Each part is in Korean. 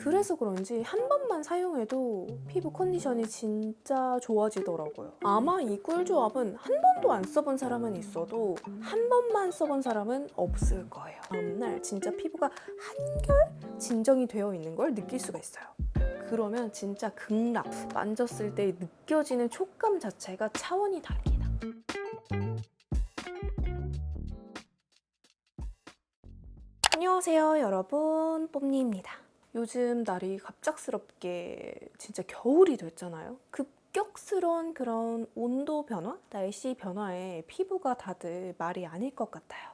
그래서 그런지 한 번만 사용해도 피부 컨디션이 진짜 좋아지더라고요. 아마 이 꿀조합은 한 번도 안 써본 사람은 있어도 한 번만 써본 사람은 없을 거예요. 다음날 진짜 피부가 한결 진정이 되어 있는 걸 느낄 수가 있어요. 그러면 진짜 극락, 만졌을 때 느껴지는 촉감 자체가 차원이 다릅니다. 안녕하세요 여러분, 뽐니입니다. 요즘 날이 갑작스럽게 진짜 겨울이 됐잖아요. 급격스러운 그런 온도 변화, 날씨 변화에 피부가 다들 말이 아닐 것 같아요.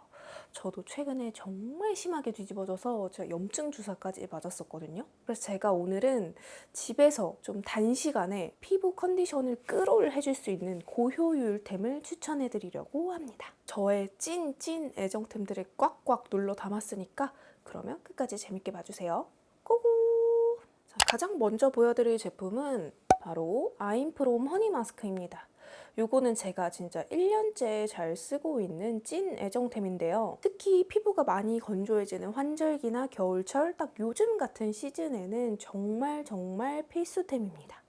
저도 최근에 정말 심하게 뒤집어져서 제가 염증 주사까지 맞았었거든요. 그래서 제가 오늘은 집에서 좀 단시간에 피부 컨디션을 끌어올려줄 수 있는 고효율템을 추천해드리려고 합니다. 저의 찐 애정템들을 꽉꽉 눌러 담았으니까 그러면 끝까지 재밌게 봐주세요. 고고! 자, 가장 먼저 보여드릴 제품은 바로 아임프롬 허니 마스크입니다. 요거는 제가 진짜 1년째 잘 쓰고 있는 찐 애정템인데요. 특히 피부가 많이 건조해지는 환절기나 겨울철 딱 요즘 같은 시즌에는 정말 필수템입니다.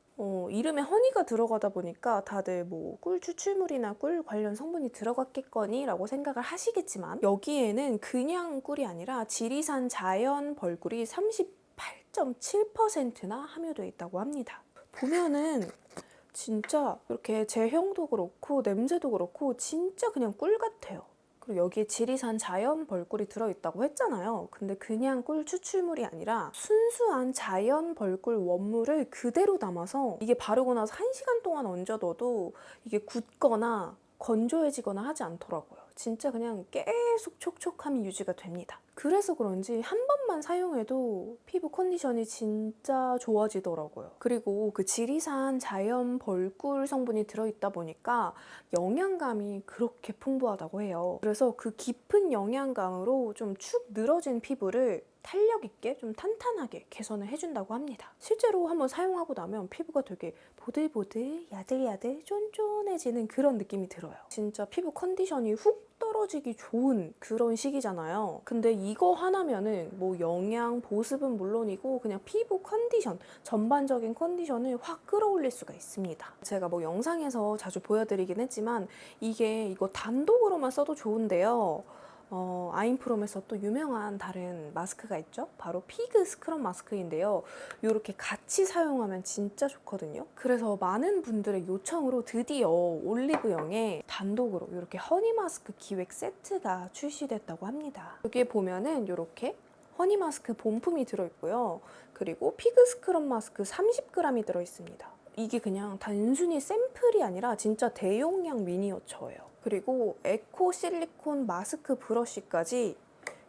이름에 허니가 들어가다 보니까 다들 뭐 꿀 추출물이나 꿀 관련 성분이 들어갔겠거니 라고 생각을 하시겠지만 여기에는 그냥 꿀이 아니라 지리산 자연 벌꿀이 38.7%나 함유되어 있다고 합니다. 보면은 진짜 이렇게 제형도 그렇고 냄새도 그렇고 진짜 그냥 꿀 같아요. 그리고 여기에 지리산 자연 벌꿀이 들어있다고 했잖아요. 근데 그냥 꿀 추출물이 아니라 순수한 자연 벌꿀 원물을 그대로 담아서 이게 바르고 나서 1시간 동안 얹어둬도 이게 굳거나 건조해지거나 하지 않더라고요. 진짜 그냥 계속 촉촉함이 유지가 됩니다. 그래서 그런지 한 번만 사용해도 피부 컨디션이 진짜 좋아지더라고요. 그리고 그 지리산 자연 벌꿀 성분이 들어있다 보니까 영양감이 그렇게 풍부하다고 해요. 그래서 그 깊은 영양감으로 좀 축 늘어진 피부를 탄력 있게 좀 탄탄하게 개선을 해준다고 합니다. 실제로 한번 사용하고 나면 피부가 되게 보들보들, 야들야들, 쫀쫀해지는 그런 느낌이 들어요. 진짜 피부 컨디션이 훅 떨어지기 좋은 그런 시기잖아요. 근데 이거 하나면은 뭐 영양, 보습은 물론이고 그냥 피부 컨디션, 전반적인 컨디션을 확 끌어올릴 수가 있습니다. 제가 뭐 영상에서 자주 보여드리긴 했지만 이거 단독으로만 써도 좋은데요. 아임프롬에서 또 유명한 다른 마스크가 있죠? 바로 피그 스크럽 마스크인데요. 이렇게 같이 사용하면 진짜 좋거든요. 그래서 많은 분들의 요청으로 드디어 올리브영에 단독으로 이렇게 허니 마스크 기획 세트가 출시됐다고 합니다. 여기에 보면은 이렇게 허니 마스크 본품이 들어있고요. 그리고 피그 스크럽 마스크 30g이 들어있습니다. 이게 그냥 단순히 샘플이 아니라 진짜 대용량 미니어처예요. 그리고 에코 실리콘 마스크 브러쉬까지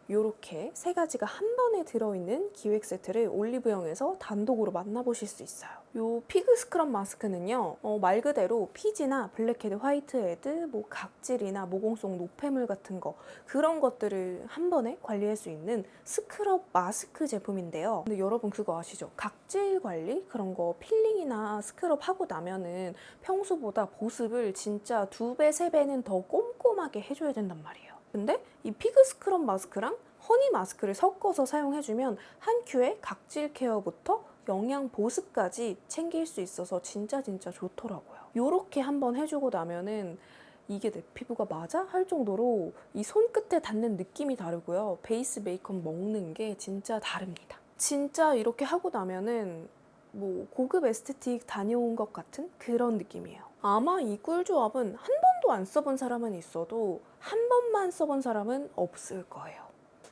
이렇게 세 가지가 한 번에 들어있는 기획 세트를 올리브영에서 단독으로 만나보실 수 있어요. 이 피그 스크럽 마스크는요, 말 그대로 피지나 블랙헤드, 화이트헤드, 뭐 각질이나 모공속 노폐물 같은 거 그런 것들을 한 번에 관리할 수 있는 스크럽 마스크 제품인데요. 근데 여러분 그거 아시죠? 각질 관리 그런 거 필링이나 스크럽 하고 나면은 평소보다 보습을 진짜 2배, 3배는 더 꼼꼼하게 해줘야 된단 말이에요. 근데 이 피그 스크럽 마스크랑 허니 마스크를 섞어서 사용해주면 한 큐에 각질 케어부터 영양 보습까지 챙길 수 있어서 진짜 좋더라고요. 요렇게 한번 해주고 나면은 이게 내 피부가 맞아? 할 정도로 이 손끝에 닿는 느낌이 다르고요. 베이스 메이크업 먹는 게 진짜 다릅니다. 진짜 이렇게 하고 나면은 뭐 고급 에스테틱 다녀온 것 같은 그런 느낌이에요. 아마 이 꿀조합은 한 번도 안 써본 사람은 있어도 한 번만 써본 사람은 없을 거예요.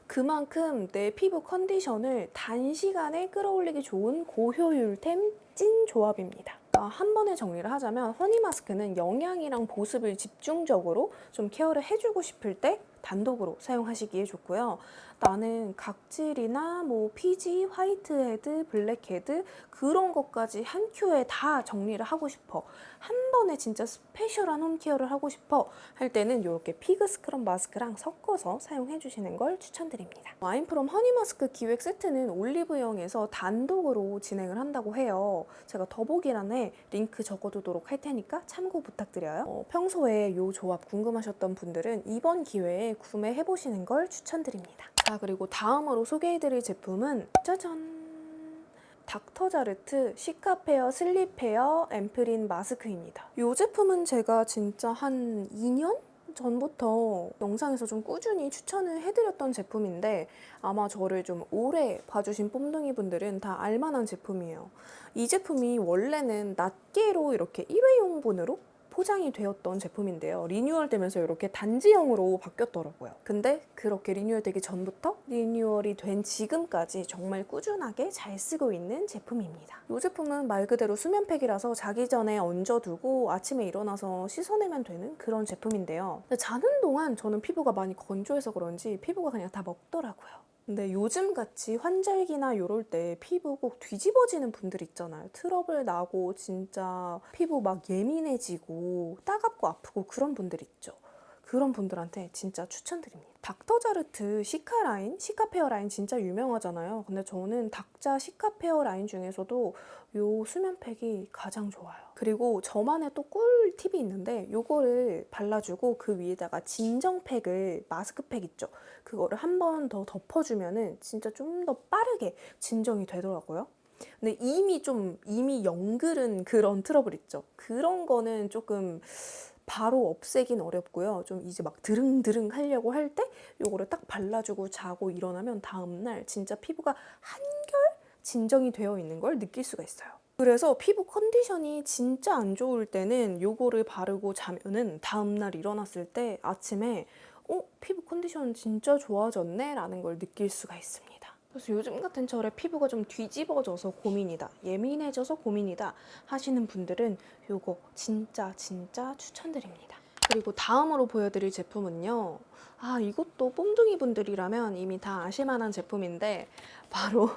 그만큼 내 피부 컨디션을 단시간에 끌어올리기 좋은 고효율템 찐 조합입니다. 한 번에 정리를 하자면 허니 마스크는 영양이랑 보습을 집중적으로 좀 케어를 해주고 싶을 때 단독으로 사용하시기에 좋고요. 나는 각질이나 뭐 피지, 화이트헤드, 블랙헤드 그런 것까지 한 큐에 다 정리를 하고 싶어. 한 번에 진짜 스페셜한 홈케어를 하고 싶어 할 때는 이렇게 피그 스크럽 마스크랑 섞어서 사용해 주시는 걸 추천드립니다. 아임프롬 허니 마스크 기획 세트는 올리브영에서 단독으로 진행을 한다고 해요. 제가 더보기란에 링크 적어두도록 할 테니까 참고 부탁드려요. 평소에 이 조합 궁금하셨던 분들은 이번 기회에 구매해보시는 걸 추천드립니다. 자, 그리고 다음으로 소개해드릴 제품은 짜잔! 닥터자르트 시카페어 슬립헤어 앰플인 마스크입니다. 이 제품은 제가 진짜 한 2년 전부터 영상에서 좀 꾸준히 추천을 해드렸던 제품인데 아마 저를 좀 오래 봐주신 뽐둥이 분들은 다 알만한 제품이에요. 이 제품이 원래는 낱개로 이렇게 일회용분으로 포장이 되었던 제품인데요. 리뉴얼되면서 이렇게 단지형으로 바뀌었더라고요. 근데 그렇게 리뉴얼되기 전부터 리뉴얼이 된 지금까지 정말 꾸준하게 잘 쓰고 있는 제품입니다. 이 제품은 말 그대로 수면팩이라서 자기 전에 얹어두고 아침에 일어나서 씻어내면 되는 그런 제품인데요. 근데 자는 동안 저는 피부가 많이 건조해서 그런지 피부가 그냥 다 먹더라고요. 근데 요즘같이 환절기나 요럴 때 피부 꼭 뒤집어지는 분들 있잖아요. 트러블 나고 진짜 피부 막 예민해지고 따갑고 아프고 그런 분들 있죠. 그런 분들한테 진짜 추천드립니다. 닥터자르트 시카 라인, 시카페어 라인 진짜 유명하잖아요. 근데 저는 닥자 시카페어 라인 중에서도 요 수면팩이 가장 좋아요. 그리고 저만의 또 꿀팁이 있는데 요거를 발라주고 그 위에다가 진정팩을, 마스크팩 있죠? 그거를 한 번 더 덮어주면은 진짜 좀 더 빠르게 진정이 되더라고요. 근데 이미 영글은 그런 트러블 있죠? 그런 거는 조금 바로 없애긴 어렵고요. 좀 이제 막 드릉드릉 하려고 할 때 요거를 딱 발라주고 자고 일어나면 다음날 진짜 피부가 한결 진정이 되어 있는 걸 느낄 수가 있어요. 그래서 피부 컨디션이 진짜 안 좋을 때는 요거를 바르고 자면은 다음날 일어났을 때 아침에 피부 컨디션 진짜 좋아졌네? 라는 걸 느낄 수가 있습니다. 그래서 요즘 같은 철에 피부가 좀 뒤집어져서 고민이다, 예민해져서 고민이다 하시는 분들은 요거 진짜 추천드립니다. 그리고 다음으로 보여드릴 제품은요. 이것도 뽐둥이 분들이라면 이미 다 아실만한 제품인데 바로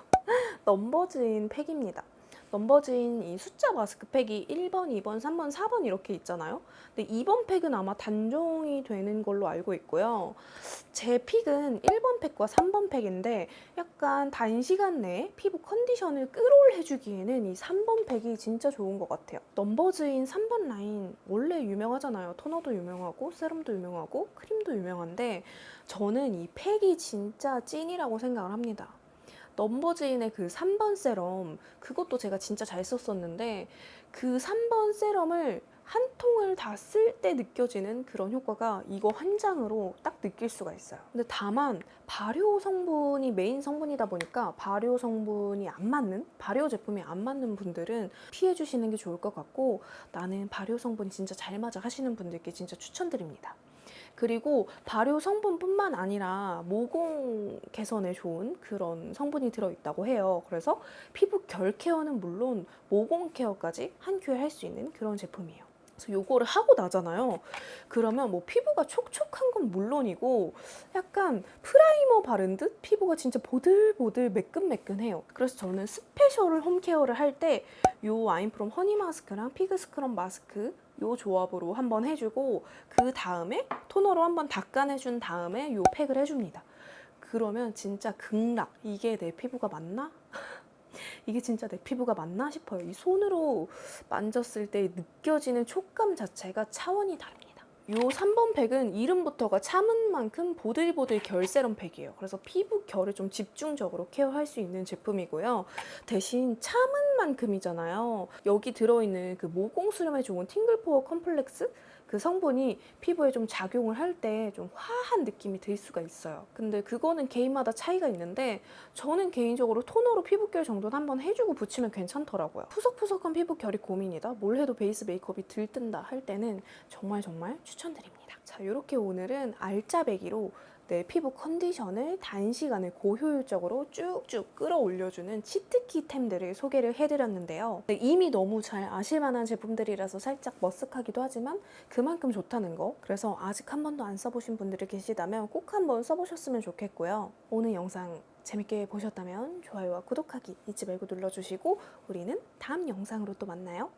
넘버즈인 팩입니다. 넘버즈인 이 숫자 마스크팩이 1번, 2번, 3번, 4번 이렇게 있잖아요. 근데 2번 팩은 아마 단종이 되는 걸로 알고 있고요. 제 픽은 1번 팩과 3번 팩인데 약간 단시간 내에 피부 컨디션을 끌어올려주기에는 이 3번 팩이 진짜 좋은 것 같아요. 넘버즈인 3번 라인 원래 유명하잖아요. 토너도 유명하고 세럼도 유명하고 크림도 유명한데 저는 이 팩이 진짜 찐이라고 생각을 합니다. 넘버즈인의 그 3번 세럼, 그것도 제가 진짜 잘 썼었는데 그 3번 세럼을 한 통을 다 쓸 때 느껴지는 그런 효과가 이거 한 장으로 딱 느낄 수가 있어요. 근데 다만 발효 성분이 메인 성분이다 보니까 발효 성분이 안 맞는, 발효 제품이 안 맞는 분들은 피해 주시는 게 좋을 것 같고, 나는 발효 성분 진짜 잘 맞아 하시는 분들께 진짜 추천드립니다. 그리고 발효 성분뿐만 아니라 모공 개선에 좋은 그런 성분이 들어있다고 해요. 그래서 피부 결 케어는 물론 모공 케어까지 한 큐에 할 수 있는 그런 제품이에요. 그래서 요거를 하고 나잖아요. 그러면 뭐 피부가 촉촉한 건 물론이고 약간 프라이머 바른 듯 피부가 진짜 보들보들 매끈매끈해요. 그래서 저는 스페셜 홈케어를 할 때 요 아임프롬 허니 마스크랑 피그 스크럽 마스크 요 조합으로 한번 해주고 그 다음에 토너로 한번 닦아내준 다음에 요 팩을 해줍니다. 그러면 진짜 극락. 이게 내 피부가 맞나? 이게 진짜 내 피부가 맞나 싶어요. 이 손으로 만졌을 때 느껴지는 촉감 자체가 차원이 다릅니다. 이 3번 팩은 이름부터가 참은 만큼 보들보들 결 세럼 팩이에요. 그래서 피부 결을 좀 집중적으로 케어할 수 있는 제품이고요. 대신 참은 만큼이잖아요. 여기 들어있는 그 모공 수렴에 좋은 팅글포어 컴플렉스? 그 성분이 피부에 좀 작용을 할 때 좀 화한 느낌이 들 수가 있어요. 근데 그거는 개인마다 차이가 있는데 저는 개인적으로 토너로 피부결 정도는 한번 해주고 붙이면 괜찮더라고요. 푸석푸석한 피부결이 고민이다, 뭘 해도 베이스 메이크업이 들뜬다 할 때는 정말 추천드립니다. 자, 이렇게 오늘은 알짜배기로 내 피부 컨디션을 단시간에 고효율적으로 쭉쭉 끌어올려주는 치트키템들을 소개를 해드렸는데요. 이미 너무 잘 아실만한 제품들이라서 살짝 머쓱하기도 하지만 그만큼 좋다는 거. 그래서 아직 한 번도 안 써보신 분들이 계시다면 꼭 한번 써보셨으면 좋겠고요. 오늘 영상 재밌게 보셨다면 좋아요와 구독하기 잊지 말고 눌러주시고 우리는 다음 영상으로 또 만나요.